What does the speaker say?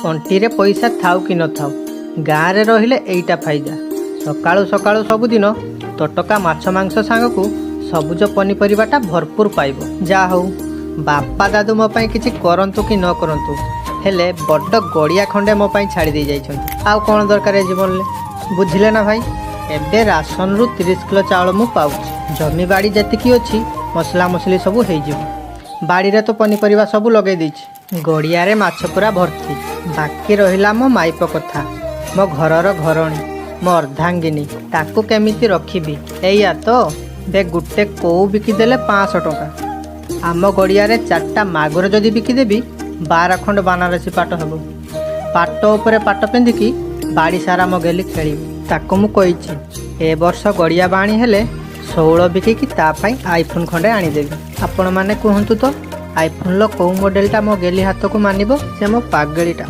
तंटी पैसा थाउ कि न थाउ गाँव में रहिले एइटा फायदा। सकाळु सकाळु सबुदिन तटका माछ मांस सांगकु सबुज पनीपरिबाटा भरपूर पाइब। जा हौ बापा दादू मो पाई किछि करंतु कि न करंतु हेले बड्ड गड़िया खंडे मो पाई छाड़ी दे जाइछन्ति। आउ कोन दरकार जीवन ले बुझिले ना भाई। एबे राशन रु 30 किलो चावल मु पाउछि। जमी बाड़ी जतिकी अछि मसला मसली सब हो जिवो। बाड़ी रे तो पनीपरिबा सब लगे देछि। गड़िया रे माछ पूरा भर्ती। बाकी रहिला मो माइप कथा। मो घरर घरणी मो अर्धांगिनी ताकू केमिति रखिबी एया तो बे गुटे को बिकिदेले 500 टंका। आम गड़िया रे 4टा मागुर जदि बिकिदेबी 12 खंड बनारसी पाट हबो। पाट उपरे पाट पिंधिकी बाड़ी सारा मो गेली खेलिबी। ताकू मु कहिछि ए वर्ष गड़िया बाणी हेले 16 बिकिकी ता पाई आईफोन खंडे आनीदेवी। आपण माने कहंतु तो आईफोन लो को मॉडलटा मो गेली हाथ को मानिबो से मो पागेलीटा।